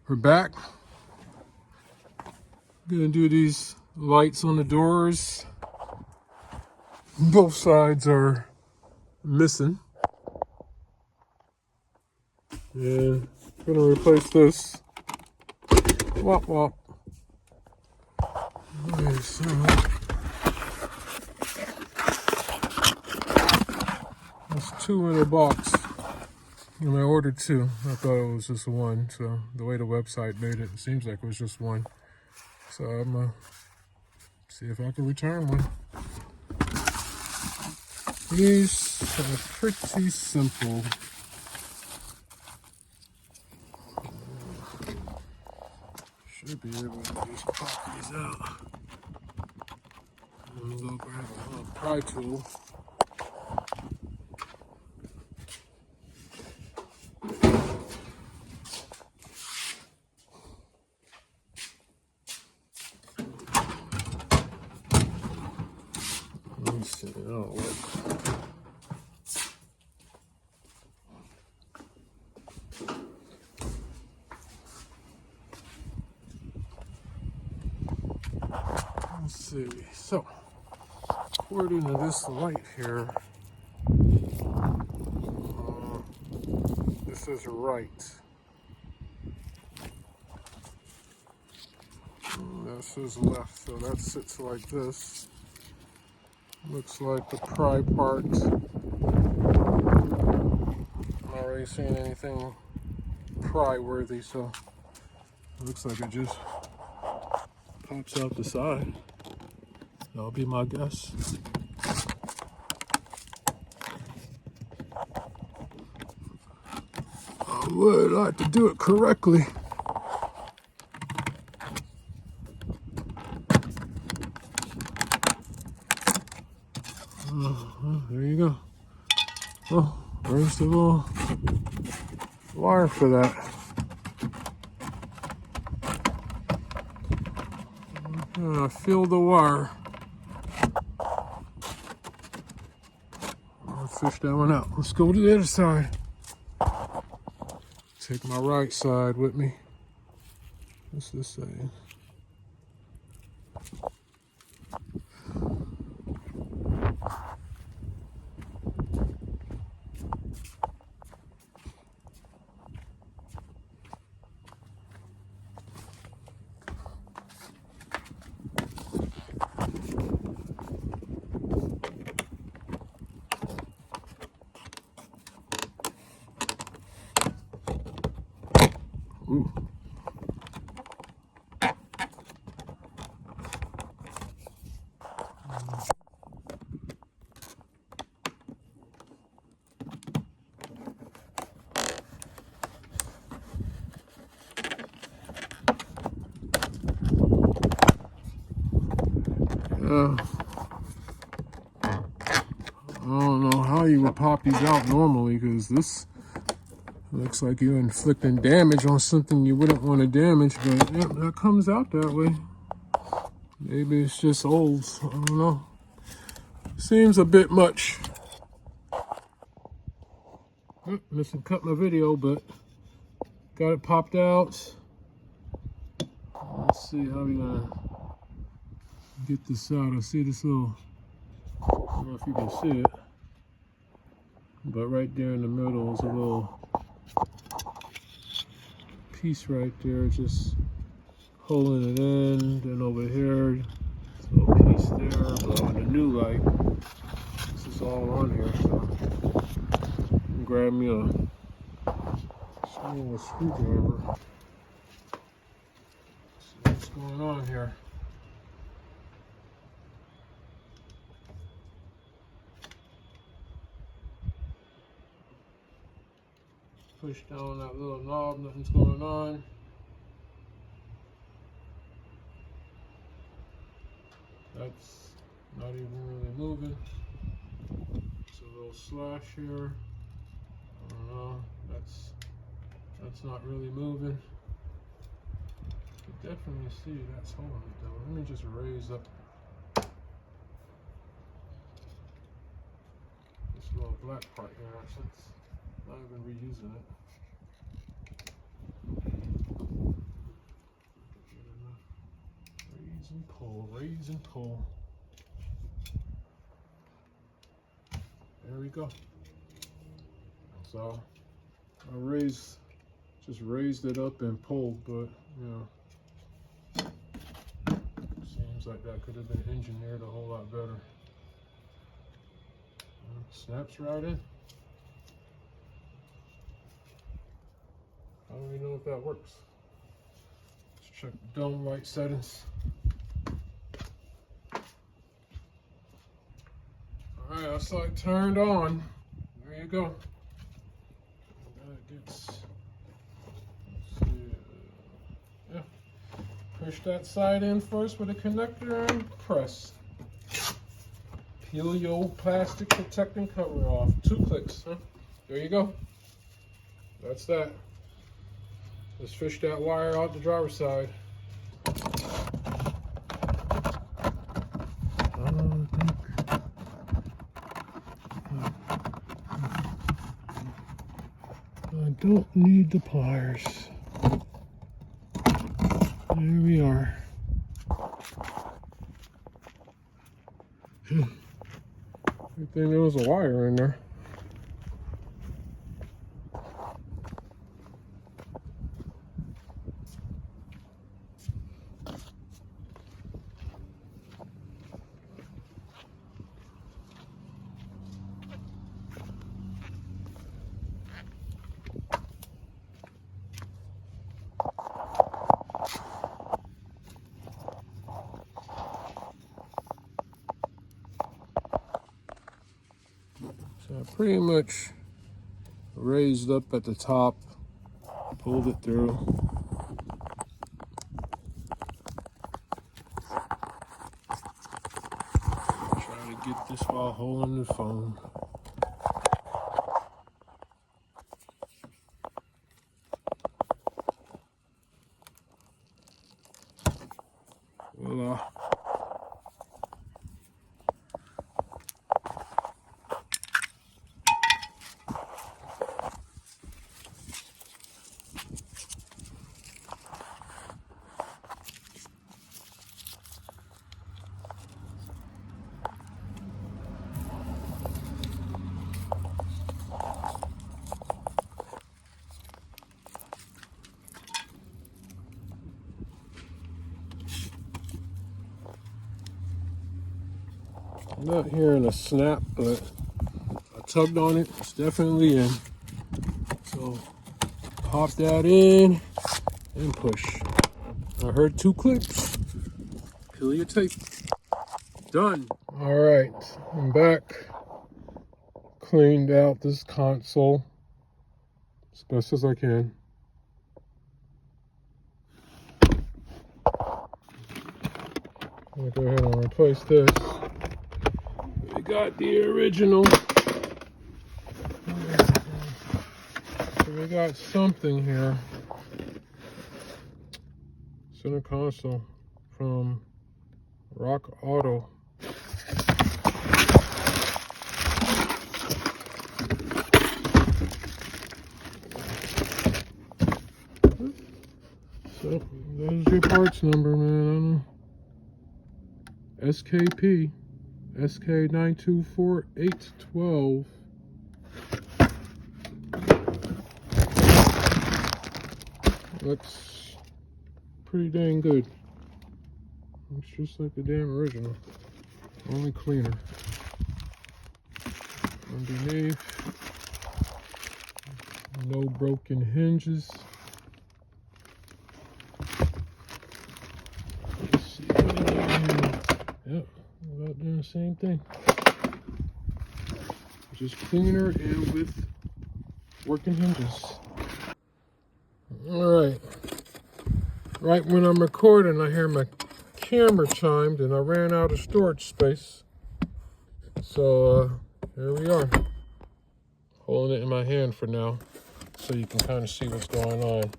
We're back. Gonna do these lights on the doors. Both sides are missing. And gonna replace this. Wop wop. Okay, so that's 2 in a box. And I ordered 2. I thought it was just 1. So the way the website made it, it seems like it was just 1. So I'm gonna see if I can return one. These are pretty simple. Should be able to just pop these out. I'm gonna go grab a little pry tool. Let me see, that'll work. Let's see. So, according to this light here, this is right. This is left, so that sits like this. Looks like the pry part. I'm not really seeing anything pry worthy, so it looks like it just pops out the side. That'll be my guess. I would like to do it correctly. There you go. Oh, there's the little wire for that. Feel the wire. I'll fish that one out. Let's go to the other side. Take my right side with me. What's this saying? Ooh. I don't know how you would pop these out normally, because this looks like you're inflicting damage on something you wouldn't want to damage, but yeah, that comes out that way. Maybe it's just old. I don't know. Seems a bit much. Oh, missing cut my video, but got it popped out. Let's see how we're gonna get this out. I see this little, I don't know if you can see it, but right there in the middle is a little piece right there, just holding it in. Then over here, it's a little piece there, but on the new light, this is all on here. So grab me a small screwdriver. See what's going on here. Push down that little knob, nothing's going on. That's not even really moving. It's a little slash here. I don't know. That's not really moving. You can definitely see that's holding it though. Let me just raise up this little black part here, since I'm not even reusing it. pull, raise and pull. There we go. So I just raised it up and pulled, but you know, seems like that could have been engineered a whole lot better. Snaps right in. I don't even know if that works. Let's check the dome light settings. All right, that's like turned on. There you go. That gets, yeah. Push that side in first with a connector and press. Peel your old plastic protecting cover off. 2 clicks, huh? There you go. That's that. Let's fish that wire out the driver's side. I don't need the pliers. There we are. Good thing there was a wire in there. So I pretty much raised up at the top, pulled it through. Try to get this while holding the phone. Voila. I'm not hearing a snap, but I tugged on it. It's definitely in. So pop that in and push. I heard 2 clicks. Peel your tape. Done. All right, I'm back. Cleaned out this console as best as I can. I'm gonna go ahead and replace this. We got the original. So we got something here. Center console from Rock Auto. So there's your parts number, man. I don't know. SKP SK924812. Looks pretty dang good. Looks just like the damn original, only cleaner. Underneath, no broken hinges. Let's see. Yep, about doing the same thing. Just cleaner and with working hinges. Alright. Right when I'm recording, I hear my camera chimed and I ran out of storage space. So here we are. Holding it in my hand for now so you can kind of see what's going on.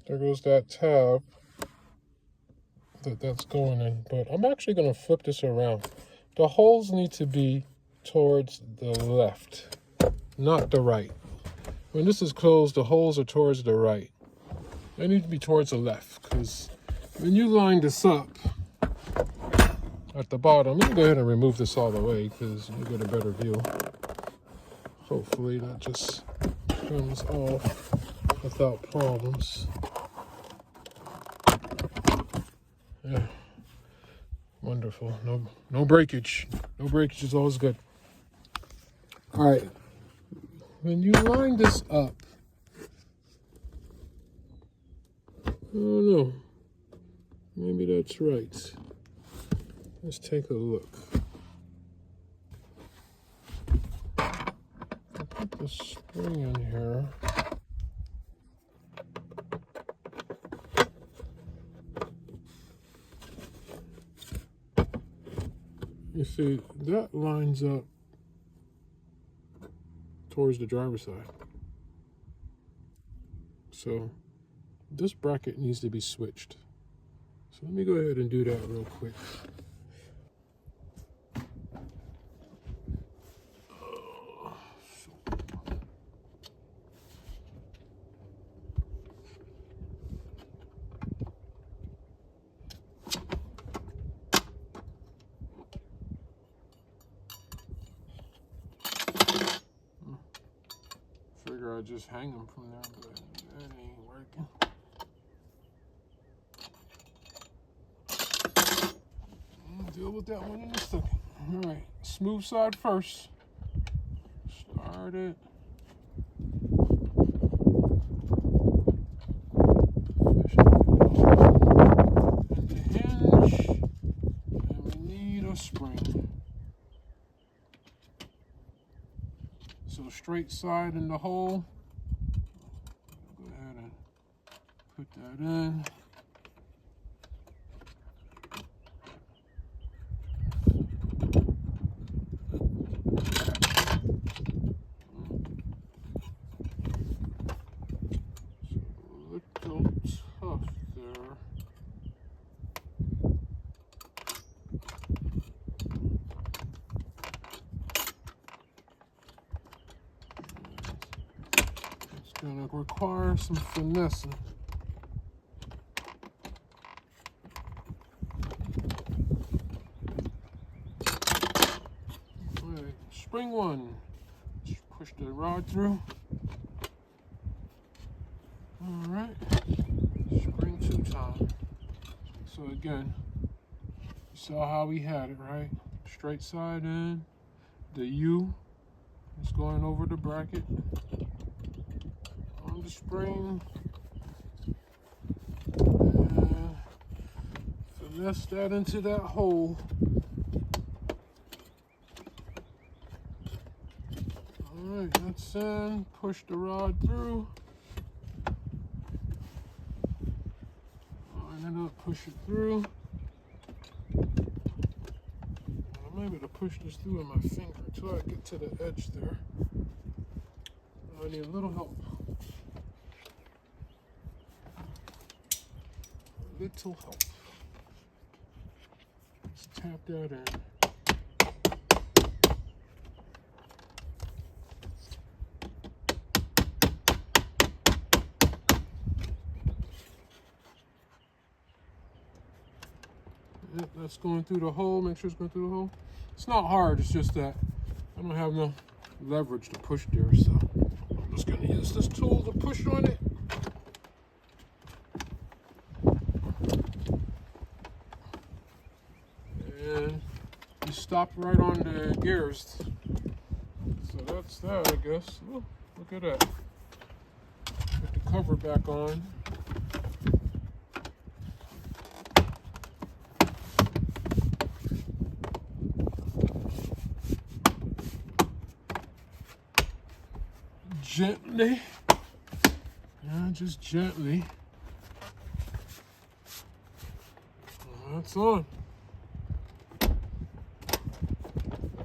There goes that tab that's going in. But I'm actually going to flip this around. The holes need to be towards the left, not the right. When this is closed, the holes are towards the right. They need to be towards the left because When you line this up at the bottom, let me go ahead and remove this all the way because you get a better view. Hopefully that just comes off without problems. Yeah, wonderful. No breakage. No breakage is always good. All right, when you line this up, I don't know. Maybe that's right. Let's take a look. I'll put the spring in here. You see, that lines up towards the driver's side. So this bracket needs to be switched. So let me go ahead and do that real quick. Figure I'd just hang them from there, but that ain't working. Deal with that one in a second. All right, smooth side first. Start it. And the hinge. And we need a spring. So straight side in the hole. Go ahead and put that in. Gonna require some finessing. Alright, spring one. Just push the rod through. Alright, spring two time. So again, you saw how we had it, right? Straight side in. The U is going over the bracket. The spring, and finesse that into that hole. Alright, that's in. Push the rod through. Line it up, push it through. I'm able to push this through with my finger until I get to the edge there. I need a little help. Little help. Let's tap that in. Yep, that's going through the hole. Make sure it's going through the hole. It's not hard, it's just that I don't have no leverage to push there, so I'm just going to use this tool to push on it. And you stopped right on the gears. So that's that, I guess. Oh, look at that. Put the cover back on. Gently. Yeah, just gently. That's on. Look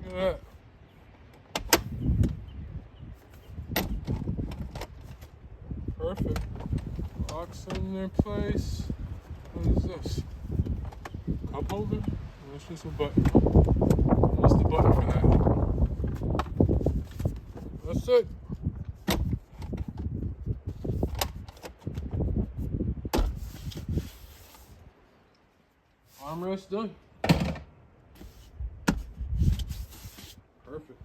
at that. Perfect. Locks in their place. What is this? Cup holder? That's just a button. What's the button for that? That's it. Armrest done. Perfect.